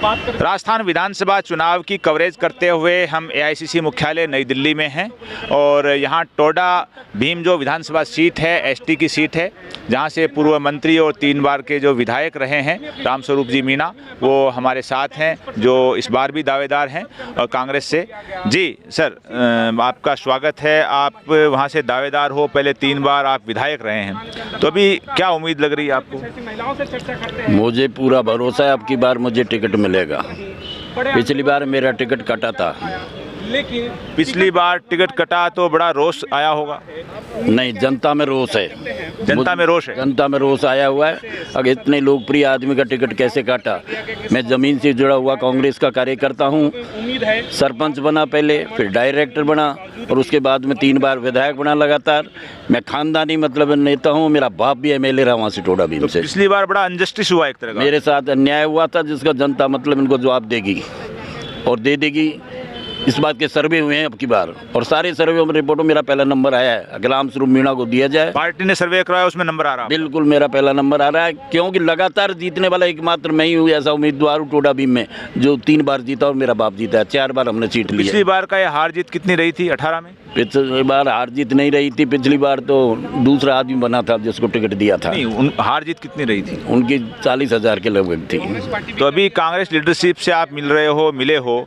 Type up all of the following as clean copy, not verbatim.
राजस्थान विधानसभा चुनाव की कवरेज करते हुए हम एआईसीसी मुख्यालय नई दिल्ली में हैं और यहाँ टोडा भीम जो विधानसभा सीट है एसटी की सीट है, जहाँ से पूर्व मंत्री और 3 बार के जो विधायक रहे हैं रामस्वरूप जी मीणा, वो हमारे साथ हैं, जो इस बार भी दावेदार हैं और कांग्रेस से। जी सर, आपका स्वागत है। आप वहाँ से दावेदार हो, पहले 3 बार आप विधायक रहे हैं, तो अभी क्या उम्मीद लग रही है आपको? मुझे पूरा भरोसा है अब की बार मुझे टिकट मिलेगा। पिछली बार मेरा टिकट कटा था। पिछली बार टिकट कटा तो बड़ा रोष आया होगा। नहीं, जनता में रोष है। जनता में रोष है। जनता में रोष आया हुआ है। अगर इतने लोकप्रिय आदमी का टिकट कैसे काटा? मैं ज़मीन से जुड़ा हुआ कांग्रेस का कार्यकर्ता हूँ। सरपंच बना पहले, फिर डायरेक्टर बना और उसके बाद में 3 बार विधायक बना लगातार। मैं खानदानी मतलब नेता हूँ। मेरा बाप भी एमएलए रहा वहाँ से टोडा भीम से। पिछली बार बड़ा अनजस्टिस हुआ एक तरह का। मेरे साथ अन्याय हुआ था जिसका जनता मतलब इनको जवाब देगी और दे देगी। इस बात के सर्वे हुए हैं अब की बार और सारे सर्वे में रिपोर्टों मेरा पहला नंबर आया है। अगर रामस्वरूप मीणा को दिया जाए, पार्टी ने सर्वे करवाया, उसमें नंबर आ रहा है। बिल्कुल मेरा पहला नंबर आ रहा है, क्योंकि लगातार जीतने वाला एकमात्र मैं ही हूँ ऐसा उम्मीदवार हूँ टोडा भीम में जो 3 बार जीता और मेरा बाप जीता है। 4 बार हमने सीट ली। पिछली बार का ये हार जीत कितनी रही थी 18 में? पिछली बार हार जीत नहीं रही थी। पिछली बार तो दूसरा आदमी बना था जिसको टिकट दिया था। हार जीत कितनी रही थी? उनकी 40,000 के लगभग थी। तो अभी कांग्रेस लीडरशिप से आप मिले हो,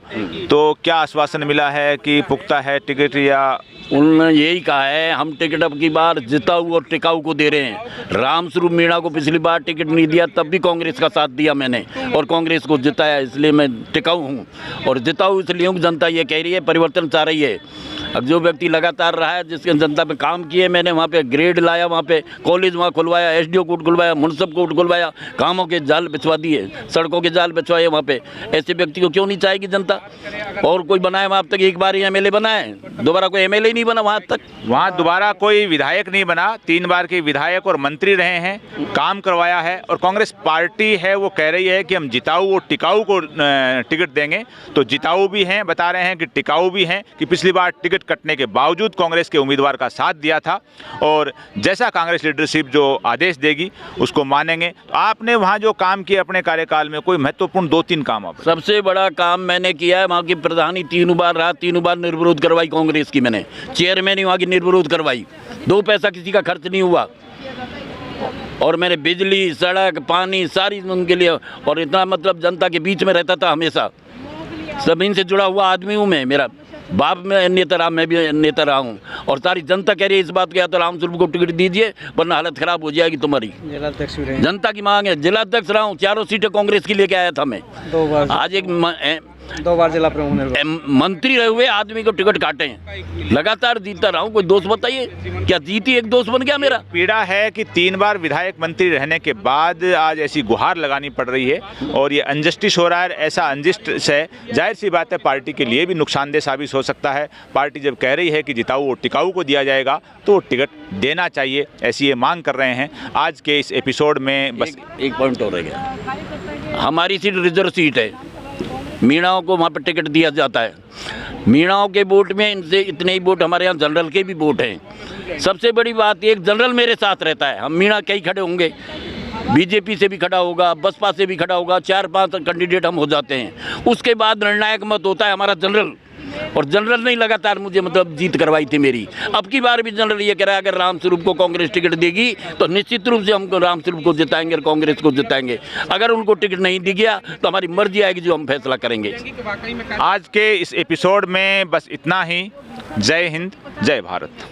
तो क्या आश्वासन मिला है कि पुख्ता है टिकट? या उन्होंने यही कहा है हम टिकट अब की बार जिताऊ और टिकाऊ को दे रहे हैं। रामस्वरूप मीणा को पिछली बार टिकट नहीं दिया, तब भी कांग्रेस का साथ दिया मैंने और कांग्रेस को जिताया, इसलिए मैं टिकाऊ हूँ। और जिताऊ इसलिए हूँ, जनता ये कह रही है, परिवर्तन चाह रही है। अब जो व्यक्ति लगातार रहा है, जिसके जनता पे काम किए, मैंने वहाँ पे ग्रेड लाया, वहाँ पे कॉलेज वहाँ खुलवाया, एसडीओ कोर्ट खुलवाया, मुनसिप कोर्ट खुलवाया, कामों के जाल बिछवा दिए, सड़कों के जाल बिछवाए वहाँ पे। ऐसे व्यक्ति को क्यों नहीं चाहेगी जनता? और कोई बनाए वहाँ तक एक बार ही एमएलए बना है, दोबारा कोई एमएलए नहीं बना वहाँ तक। वहाँ दोबारा कोई विधायक नहीं बना। 3 बार के विधायक और मंत्री रहे हैं, काम करवाया है। और कांग्रेस पार्टी है वो कह रही है कि हम जिताऊ और टिकाऊ को टिकट देंगे। तो जिताऊ भी हैं, बता रहे हैं कि टिकाऊ भी हैं, कि पिछली बार टिकट कटने के बावजूद कांग्रेस के उम्मीदवार का साथ दिया था और जैसा कांग्रेस लीडरशिप जो आदेश देगी उसको मानेंगे। तो आपने वहाँ जो काम किया अपने कार्यकाल में, कोई महत्वपूर्ण 2-3 काम? आप सबसे बड़ा काम मैंने किया है, वहाँ की प्रधानी 3 बार रहा, 3 बार निर्विरोध करवाई कांग्रेस की मैंने। चेयरमैन ही वहाँ की निर्विरोध करवाई, 2 पैसा किसी का खर्च नहीं हुआ। और मैंने बिजली, सड़क, पानी सारी उनके लिए, और इतना मतलब जनता के बीच में रहता था हमेशा। जमीन से जुड़ा हुआ आदमी हूँ मैं। मेरा बाप में नेता रहा, मैं भी नेता रहा हूँ। और सारी जनता कह रही है इस बात के, तो रामस्वरूप को टिकट दीजिए वरना हालत खराब हो जाएगी तुम्हारी। जनता की मांग है। जिला अध्यक्ष रहा हूँ, 4 सीटें कांग्रेस की लेके आया था मैं। 2 बार। आज एक 2 बार जिला प्रमुख मंत्री रहे हुए आदमी को टिकट काटे हैं। लगातार जीतता रहा हूँ। कोई दोस्त बताइए, क्या जीती एक दोस्त बन गया मेरा? पीड़ा है कि 3 बार विधायक मंत्री रहने के बाद आज ऐसी गुहार लगानी पड़ रही है और ये अनजस्टिस हो रहा है। ऐसा अनजस्टिस है, जाहिर सी बात है पार्टी के लिए भी नुकसानदेह साबित हो सकता है। पार्टी जब कह रही है कि जिताऊ और टिकाऊ को दिया जाएगा तो टिकट देना चाहिए, ऐसी ये मांग कर रहे हैं। आज के इस एपिसोड में बस एक पॉइंट और रह गया। हमारी सीट रिजर्व सीट है, मीणाओं को वहाँ पर टिकट दिया जाता है। मीणाओं के वोट में इनसे इतने ही वोट हमारे यहाँ जनरल के भी वोट हैं। सबसे बड़ी बात, एक जनरल मेरे साथ रहता है। हम मीणा कई खड़े होंगे, बीजेपी से भी खड़ा होगा, बसपा से भी खड़ा होगा, 4-5 कैंडिडेट हम हो जाते हैं। उसके बाद निर्णायक मत होता है हमारा जनरल। और जनरल नहीं लगातार मुझे मतलब जीत करवाई थी मेरी। अब की बार भी जनरल ये कह रहा है अगर रामस्वरूप को कांग्रेस टिकट देगी तो निश्चित रूप से हमको रामस्वरूप को जिताएंगे और कांग्रेस को जिताएंगे। अगर उनको टिकट नहीं दी गया तो हमारी मर्जी आएगी जो हम फैसला करेंगे। आज के इस एपिसोड में बस इतना ही। जय हिंद, जय भारत।